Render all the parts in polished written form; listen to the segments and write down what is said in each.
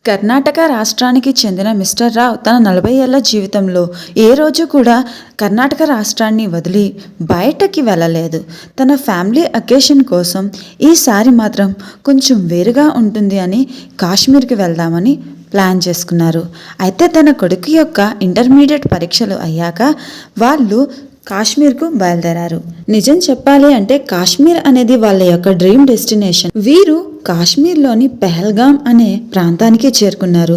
కర్ణాటక రాష్ట్రానికి చెందిన మిస్టర్ రావ్ తన 40 ఏళ్ల జీవితంలో ఏ రోజు కూడా కర్ణాటక రాష్ట్రాన్ని వదిలి బయటకి వెళ్ళలేదు. తన ఫ్యామిలీ అకేషన్ కోసం ఈసారి మాత్రం కొంచెం వేరుగా ఉంటుంది అని కాశ్మీర్కి వెళ్దామని ప్లాన్ చేసుకున్నారు. అయితే తన కొడుకు యొక్క ఇంటర్మీడియట్ పరీక్షలు అయ్యాక వాళ్ళు కాశ్మీర్కు బయలుదేరారు. నిజం చెప్పాలి అంటే కాశ్మీర్ అనేది వాళ్ళ యొక్క డ్రీమ్ డెస్టినేషన్. వీరు కాశ్మీర్లోని పెహల్గాం అనే ప్రాంతానికి చేరుకున్నారు.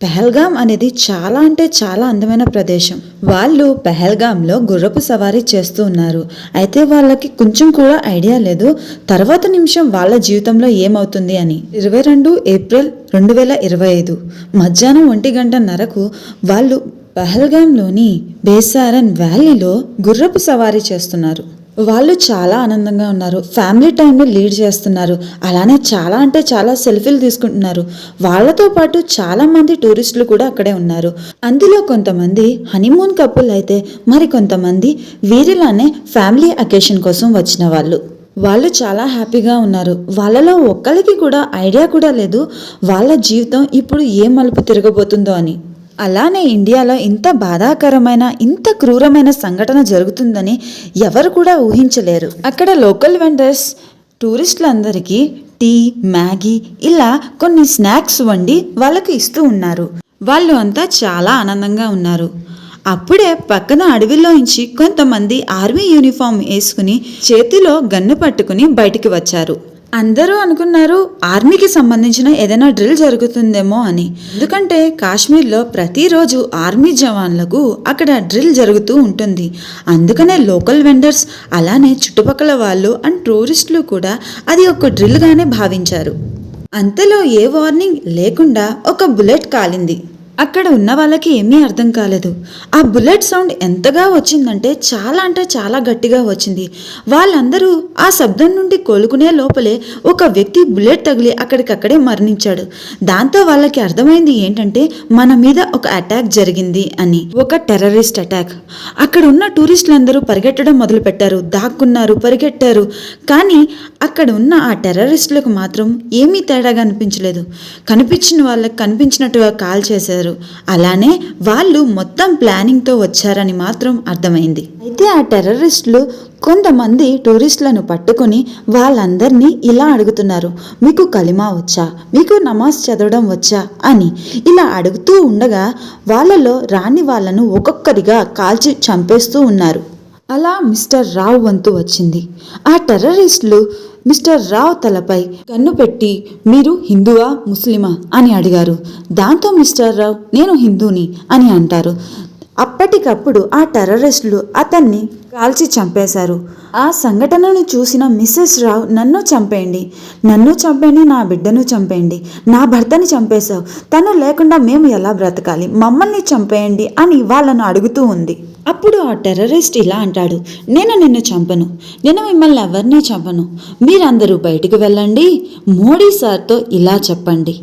పెహల్గాం అనేది చాలా అంటే చాలా అందమైన ప్రదేశం. వాళ్ళు పెహల్గాంలో గుర్రపు సవారీ చేస్తూ ఉన్నారు. అయితే వాళ్ళకి కొంచెం కూడా ఐడియా లేదు తర్వాత నిమిషం వాళ్ళ జీవితంలో ఏమవుతుంది అని. 22 ఏప్రిల్ 2025 మధ్యాహ్నం 1:30 వాళ్ళు పహల్గాంలోని బేసారన్ వ్యాలీలో గుర్రపు సవారీ చేస్తున్నారు. వాళ్ళు చాలా ఆనందంగా ఉన్నారు. ఫ్యామిలీ టైంని లీడ్ చేస్తున్నారు. అలానే చాలా అంటే చాలా సెల్ఫీలు తీసుకుంటున్నారు. వాళ్ళతో పాటు చాలా మంది టూరిస్టులు కూడా అక్కడే ఉన్నారు. అందులో కొంతమంది హనీమూన్ కపుల్ అయితే మరి కొంతమంది వీరిలానే ఫ్యామిలీ అకేషన్ కోసం వచ్చిన వాళ్ళు చాలా హ్యాపీగా ఉన్నారు. వాళ్ళలో ఒక్కరికి కూడా ఐడియా కూడా లేదు వాళ్ళ జీవితం ఇప్పుడు ఏ మలుపు తిరగబోతుందో అని. అలానే ఇండియాలో ఇంత బాధాకరమైన ఇంత క్రూరమైన సంఘటన జరుగుతుందని ఎవరు కూడా ఊహించలేరు. అక్కడ లోకల్ వెండర్స్ టూరిస్టులందరికీ టీ, మ్యాగీ ఇలా కొన్ని స్నాక్స్ వండి వాళ్ళకి ఇస్తూ ఉన్నారు. వాళ్ళు అంతా చాలా ఆనందంగా ఉన్నారు. అప్పుడే పక్కన అడవిలోంచి కొంతమంది ఆర్మీ యూనిఫామ్ వేసుకుని చేతిలో గన్ను పట్టుకుని బయటికి వచ్చారు. అందరూ అనుకున్నారు ఆర్మీకి సంబంధించిన ఏదైనా డ్రిల్ జరుగుతుందేమో అని. ఎందుకంటే కాశ్మీర్లో ప్రతిరోజు ఆర్మీ జవాన్లకు అక్కడ డ్రిల్ జరుగుతూ ఉంటుంది. అందుకనే లోకల్ వెండర్స్ అలానే చుట్టుపక్కల వాళ్ళు అండ్ టూరిస్టులు కూడా అది ఒక డ్రిల్గానే భావించారు. అంతలో ఏ వార్నింగ్ లేకుండా ఒక బుల్లెట్ కాలింది. అక్కడ ఉన్న వాళ్ళకి ఏమీ అర్థం కాలేదు. ఆ బుల్లెట్ సౌండ్ ఎంతగా వచ్చిందంటే చాలా గట్టిగా వచ్చింది. వాళ్ళందరూ ఆ శబ్దం నుండి కోలుకునే లోపలే ఒక వ్యక్తి బుల్లెట్ తగిలి అక్కడికక్కడే మరణించాడు. దాంతో వాళ్ళకి అర్థమైంది ఏంటంటే మన మీద ఒక అటాక్ జరిగింది అని. ఒక టెర్రరిస్ట్ అటాక్. అక్కడ ఉన్న టూరిస్టులందరూ పరిగెట్టడం మొదలుపెట్టారు. దాక్కున్నారు, పరిగెట్టారు. కానీ అక్కడ ఉన్న ఆ టెర్రరిస్టులకు మాత్రం ఏమీ తేడాగా అనిపించలేదు. కనిపించిన వాళ్ళకి కనిపించినట్టుగా కాల్ చేశారు. అలానే వాళ్ళు మొత్తం ప్లానింగ్తో వచ్చారని మాత్రం అర్థమైంది. అయితే ఆ టెర్రరిస్టులు కొంతమంది టూరిస్టులను పట్టుకుని వాళ్ళందరినీ ఇలా అడుగుతున్నారు, మీకు కలిమా వచ్చా, మీకు నమాజ్ చదవడం వచ్చా అని. ఇలా అడుగుతూ ఉండగా వాళ్ళలో రాని వాళ్ళను ఒక్కొక్కరిగా కాల్చి చంపేస్తూ ఉన్నారు. అలా మిస్టర్ రావ్ వంతు వచ్చింది. ఆ టెర్రరిస్టులు మిస్టర్ రావ్ తలపై కన్ను పెట్టి మీరు హిందువా ముస్లిమా అని అడిగారు. దాంతో మిస్టర్ రావ్ నేను హిందూని అని అంటారు. అప్పటికప్పుడు ఆ టెర్రరిస్టులు అతన్ని కాల్చి చంపేశారు. ఆ సంఘటనను చూసిన మిస్సెస్ రావ్ నన్ను చంపేయండి, నా బిడ్డను చంపేయండి, నా భర్తని చంపేశావు, తను లేకుండా మేము ఎలా బ్రతకాలి, మమ్మల్ని చంపేయండి అని వాళ్ళను అడుగుతూ ఉంది. అప్పుడు ఆ టెర్రరిస్ట్ ఇలా అంటాడు, నేను నిన్ను చంపను, నేను మిమ్మల్ని ఎవరిని చంపను, మీరందరూ బయటికి వెళ్ళండి, మోడీ సార్తో ఇలా చెప్పండి,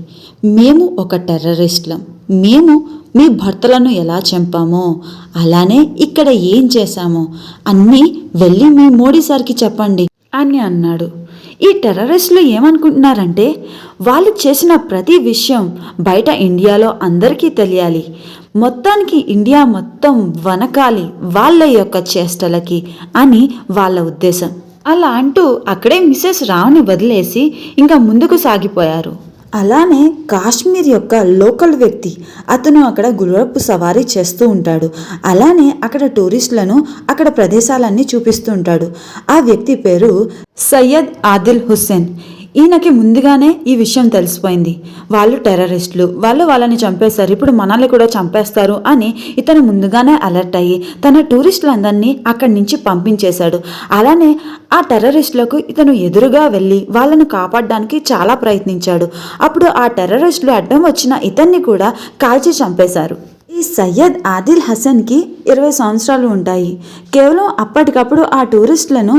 మేము ఒక టెర్రరిస్టులం, మేము మీ భర్తలను ఎలా చంపామో అలానే ఇక్కడ ఏం చేశామో అన్నీ వెళ్ళి మీ మోడీ సార్కి చెప్పండి అని అన్నాడు. ఈ టెర్రరిస్టులు ఏమనుకుంటున్నారంటే వాళ్ళు చేసిన ప్రతి విషయం బయట ఇండియాలో అందరికీ తెలియాలి, మొత్తానికి ఇండియా మొత్తం వనకాలి వాళ్ళ యొక్క చేష్టలకి అని వాళ్ళ ఉద్దేశం. అలా అంటూ అక్కడే మిస్సెస్ రావ్ని వదిలేసి ఇంకా ముందుకు సాగిపోయారు. అలానే కాశ్మీర్ యొక్క లోకల్ వ్యక్తి అతను అక్కడ గుర్రపు సవారీ చేస్తూ ఉంటాడు. అలానే అక్కడ టూరిస్టులను అక్కడ ప్రదేశాలన్నీ చూపిస్తూ ఉంటాడు. ఆ వ్యక్తి పేరు సయ్యద్ ఆదిల్ హుస్సేన్. ఈయనకి ముందుగానే ఈ విషయం తెలిసిపోయింది, వాళ్ళు టెర్రరిస్టులు, వాళ్ళని చంపేశారు, ఇప్పుడు మనల్ని కూడా చంపేస్తారు అని ఇతను ముందుగానే అలర్ట్ అయ్యి తన టూరిస్టులందరినీ అక్కడి నుంచి పంపించేశాడు. అలానే ఆ టెర్రరిస్టులకు ఇతను ఎదురుగా వెళ్ళి వాళ్ళను కాపాడడానికి చాలా ప్రయత్నించాడు. అప్పుడు ఆ టెర్రరిస్టులు అడ్డం వచ్చిన ఇతన్ని కూడా కాల్చి చంపేశారు. ఈ సయ్యద్ ఆదిల్ హసన్కి 20 సంవత్సరాలు ఉంటాయి. కేవలం అప్పటికప్పుడు ఆ టూరిస్టులను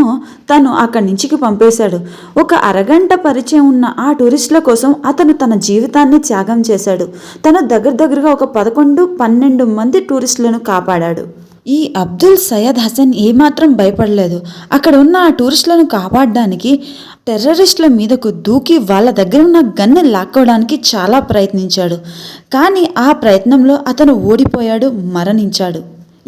తను అక్కడి నుంచి పంపేశాడు. ఒక అరగంట పరిచయం ఉన్న ఆ టూరిస్టుల కోసం అతను తన జీవితాన్ని త్యాగం చేశాడు. తను దగ్గరగా ఒక 11-12 మంది టూరిస్టులను కాపాడాడు. ఈ అబ్దుల్ సయ్యద్ హసన్ ఏమాత్రం భయపడలేదు. అక్కడ ఉన్న ఆ టూరిస్టులను కాపాడడానికి టెర్రరిస్టుల మీదకు దూకి వాళ్ళ దగ్గర ఉన్న గన్ను లాక్కోవడానికి చాలా ప్రయత్నించాడు. కానీ ఆ ప్రయత్నంలో అతను ఓడిపోయాడు, మరణించాడు.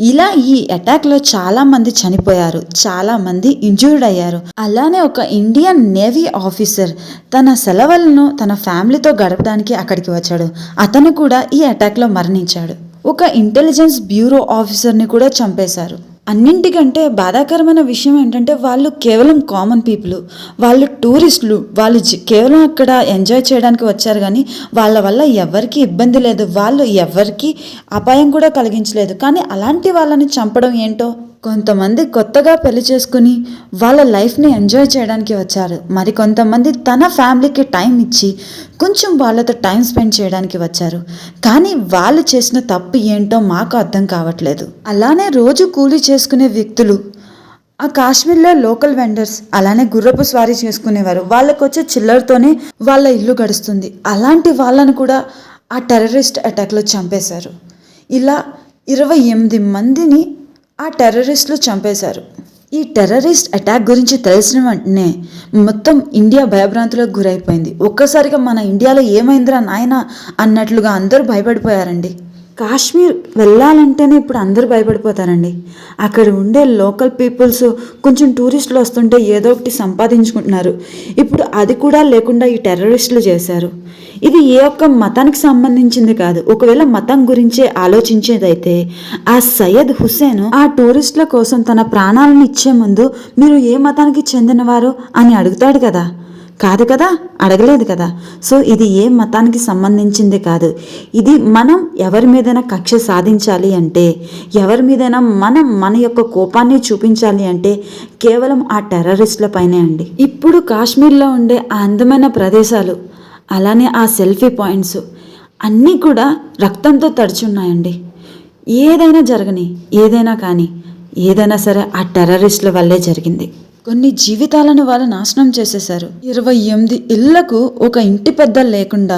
ఇలా ఈ అటాక్లో చాలామంది చనిపోయారు, చాలామంది ఇంజూర్డ్ అయ్యారు. అలానే ఒక ఇండియన్ నేవీ ఆఫీసర్ తన సెలవులను తన ఫ్యామిలీతో గడపడానికి అక్కడికి వచ్చాడు. అతను కూడా ఈ అటాక్లో మరణించాడు. ఒక ఇంటెలిజెన్స్ బ్యూరో ఆఫీసర్ని కూడా చంపేశారు. అన్నింటికంటే బాధాకరమైన విషయం ఏంటంటే వాళ్ళు కేవలం కామన్ పీపుల్, వాళ్ళు టూరిస్టులు, వాళ్ళు కేవలం అక్కడ ఎంజాయ్ చేయడానికి వచ్చారు. కానీ వాళ్ళ వల్ల ఎవరికి ఇబ్బంది లేదు, వాళ్ళు ఎవరికి అపాయం కూడా కలిగించలేదు. కానీ అలాంటి వాళ్ళని చంపడం ఏంటో. కొంతమంది కొత్తగా పెళ్లి చేసుకుని వాళ్ళ లైఫ్ని ఎంజాయ్ చేయడానికి వచ్చారు. మరి కొంతమంది తన ఫ్యామిలీకి టైం ఇచ్చి కొంచెం వాళ్ళతో టైం స్పెండ్ చేయడానికి వచ్చారు. కానీ వాళ్ళు చేసిన తప్పు ఏంటో మాకు అర్థం కావట్లేదు. అలానే రోజు కూలీ చేసుకునే వ్యక్తులు, ఆ కాశ్మీర్లో లోకల్ వెండర్స్, అలానే గుర్రపు స్వారీ చేసుకునేవారు. వాళ్ళకు వచ్చే చిల్లరతోనే వాళ్ళ ఇల్లు గడుస్తుంది. అలాంటి వాళ్ళను కూడా ఆ టెర్రరిస్ట్ అటాక్లో చంపేశారు. ఇలా 28 మందిని ఆ టెర్రరిస్టులు చంపేశారు. ఈ టెర్రరిస్ట్ అటాక్ గురించి తెలిసిన వెంటనే మొత్తం ఇండియా భయభ్రాంతులకు గురైపోయింది. ఒక్కసారిగా మన ఇండియాలో ఏమైందిరా నాయనా అన్నట్లుగా అందరూ భయపడిపోయారండి. కాశ్మీర్ వెళ్ళాలంటేనే ఇప్పుడు అందరూ భయపడిపోతారండి. అక్కడ ఉండే లోకల్ పీపుల్స్ కొంచెం టూరిస్టులు వస్తుంటే ఏదో ఒకటి సంపాదించుకుంటున్నారు. ఇప్పుడు అది కూడా లేకుండా ఈ టెర్రరిస్టులు చేశారు. ఇది ఏ ఒక్క మతానికి సంబంధించింది కాదు. ఒకవేళ మతం గురించే ఆలోచించేదైతే ఆ సయ్యద్ హుస్సేన్ ఆ టూరిస్టుల కోసం తన ప్రాణాలను ఇచ్చే ముందు మీరు ఏ మతానికి చెందినవారు అని అడుగుతాడు కదా. కాదు కదా, అడగలేదు కదా. సో ఇది ఏ మతానికి సంబంధించింది కాదు. ఇది మనం ఎవరి మీదైనా కక్ష సాధించాలి అంటే, ఎవరి మీదైనా మన యొక్క కోపాన్ని చూపించాలి అంటే కేవలం ఆ టెర్రరిస్టుల పైనే అండి. ఇప్పుడు కాశ్మీర్లో ఉండే ఆ అందమైన ప్రదేశాలు, అలానే ఆ సెల్ఫీ పాయింట్స్ అన్నీ కూడా రక్తంతో తడిచున్నాయండి. ఏదైనా జరగని, ఏదైనా కానీ, ఏదైనా సరే ఆ టెర్రరిస్టుల వల్లే జరిగింది. కొన్ని జీవితాలను వాళ్ళు నాశనం చేసేశారు. 28 ఇళ్లకు ఒక ఇంటి పెద్ద లేకుండా,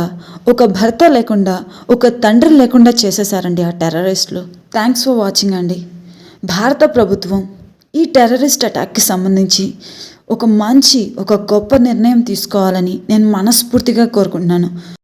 ఒక భర్త లేకుండా, ఒక తండ్రి లేకుండా చేసేశారండి ఆ టెర్రరిస్టులు. థ్యాంక్స్ ఫర్ వాచింగ్ అండి. భారత ప్రభుత్వం ఈ టెర్రరిస్ట్ అటాక్కి సంబంధించి ఒక గొప్ప నిర్ణయం తీసుకోవాలని నేను మనస్ఫూర్తిగా కోరుకుంటున్నాను.